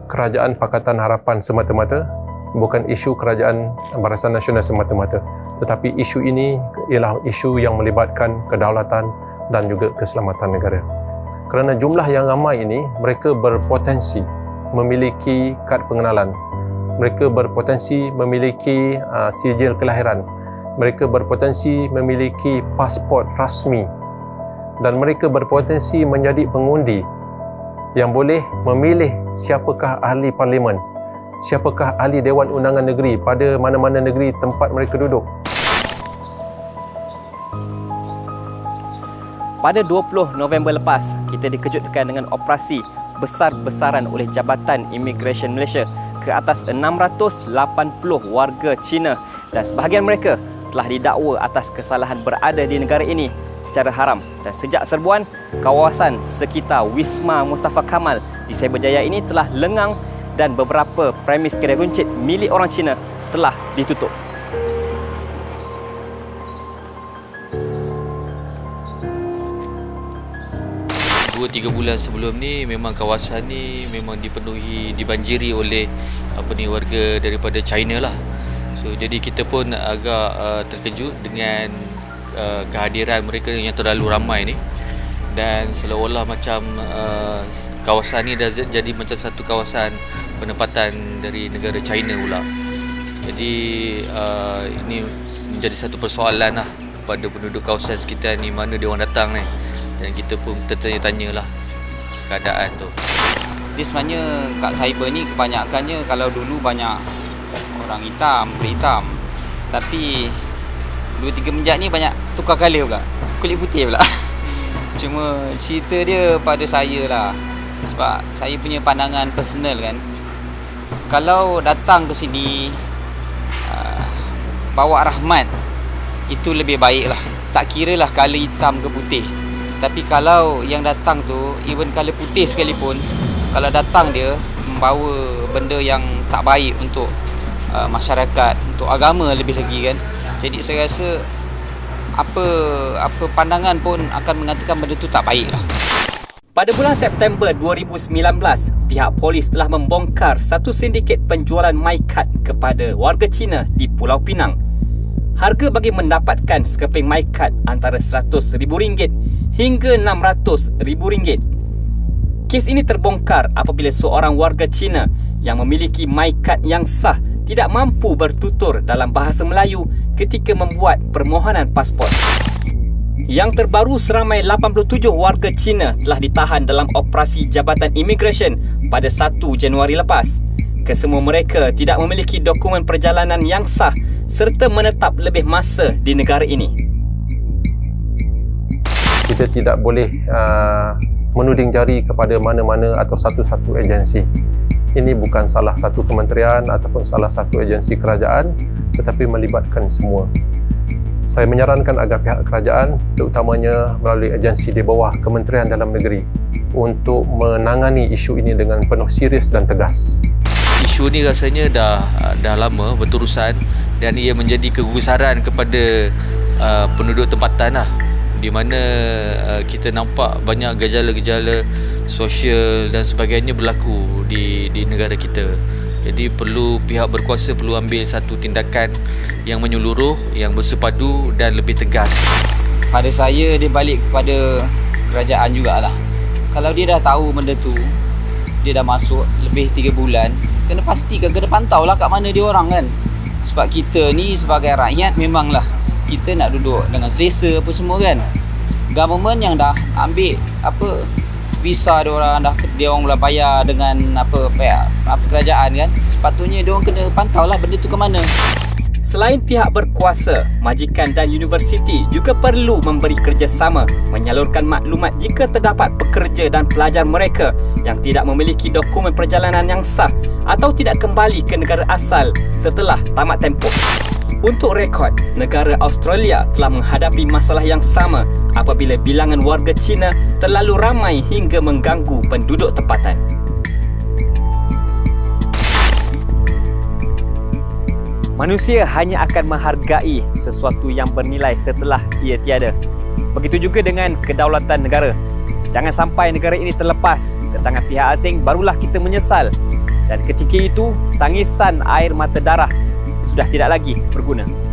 Kerajaan Pakatan Harapan semata-mata, bukan isu Kerajaan Barisan Nasional semata-mata, tetapi isu ini ialah isu yang melibatkan kedaulatan dan juga keselamatan negara. Kerana jumlah yang ramai ini, mereka berpotensi memiliki kad pengenalan, mereka berpotensi memiliki sijil kelahiran, mereka berpotensi memiliki pasport rasmi, dan mereka berpotensi menjadi pengundi yang boleh memilih siapakah ahli parlimen, siapakah ahli Dewan Undangan Negeri pada mana-mana negeri tempat mereka duduk. Pada 20 November lepas, kita dikejutkan dengan operasi besar-besaran oleh Jabatan Imigresen Malaysia ke atas 680 warga Cina dan sebahagian mereka telah didakwa atas kesalahan berada di negara ini secara haram. Dan sejak serbuan, kawasan sekitar Wisma Mustafa Kamal di Cyberjaya ini telah lengang dan beberapa premis kedai runcit milik orang Cina telah ditutup. 2-3 bulan sebelum ni memang kawasan ni memang dibanjiri oleh warga daripada China lah. So jadi kita pun agak terkejut dengan kehadiran mereka yang terlalu ramai ni, dan seolah-olah macam kawasan ni dah jadi macam satu kawasan penempatan dari negara China pula. Jadi ini menjadi satu persoalan lah kepada penduduk kawasan sekitar ni, mana dia orang datang ni. Dan kita pun tertanya-tanya lah keadaan tu. Dia sebenarnya kat cyber ni kebanyakannya, kalau dulu banyak orang hitam, kulit hitam, tapi 2-3 menjak ni banyak tukar colour pula, kulit putih pula. Cuma cerita dia pada saya lah, sebab saya punya pandangan personal kan, kalau datang ke sini bawa rahmat, itu lebih baik lah. Tak kira lah colour hitam ke putih. Tapi kalau yang datang tu, even colour putih sekalipun, kalau datang dia membawa benda yang tak baik untuk masyarakat, untuk agama lebih lagi kan. Jadi saya rasa apa pandangan pun akan mengatakan benda tu tak baik lah. Pada bulan September 2019, pihak polis telah membongkar satu sindiket penjualan MyCard kepada warga Cina di Pulau Pinang. Harga bagi mendapatkan sekeping MyCard antara RM100,000 hingga RM600,000. Kes ini terbongkar apabila seorang warga Cina yang memiliki MyCard yang sah tidak mampu bertutur dalam bahasa Melayu ketika membuat permohonan pasport. Yang terbaru, seramai 87 warga Cina telah ditahan dalam operasi Jabatan Imigresen pada 1 Januari lepas. Kesemua mereka tidak memiliki dokumen perjalanan yang sah serta menetap lebih masa di negara ini. Kita tidak boleh menuding jari kepada mana-mana atau satu-satu agensi. Ini bukan salah satu kementerian ataupun salah satu agensi kerajaan, tetapi melibatkan semua. Saya menyarankan agar pihak kerajaan, terutamanya melalui agensi di bawah Kementerian Dalam Negeri, untuk menangani isu ini dengan penuh serius dan tegas. Isu ni rasanya dah lama berterusan dan ia menjadi kegusaran kepada penduduk tempatan lah, di mana kita nampak banyak gejala-gejala sosial dan sebagainya berlaku di negara kita. Jadi pihak berkuasa perlu ambil satu tindakan yang menyeluruh, yang bersepadu dan lebih tegas. Pada saya, dia balik kepada kerajaan jugalah. Kalau dia dah tahu benda tu, dia dah masuk lebih 3 bulan, kena pastikan, kena pantau lah kat mana dia orang kan. Sebab kita ni sebagai rakyat memanglah kita nak duduk dengan selesa apa semua kan. Government yang dah ambil visa dia orang dah bayar dengan kerajaan kan, sepatutnya dia orang kena pantau lah benda tu ke mana. Selain pihak berkuasa, majikan dan universiti juga perlu memberi kerjasama menyalurkan maklumat jika terdapat pekerja dan pelajar mereka yang tidak memiliki dokumen perjalanan yang sah atau tidak kembali ke negara asal setelah tamat tempoh. Untuk rekod, negara Australia telah menghadapi masalah yang sama apabila bilangan warga Cina terlalu ramai hingga mengganggu penduduk tempatan. Manusia hanya akan menghargai sesuatu yang bernilai setelah ia tiada. Begitu juga dengan kedaulatan negara. Jangan sampai negara ini terlepas ke tangan pihak asing, barulah kita menyesal Dan ketika itu, tangisan air mata darah sudah tidak lagi berguna.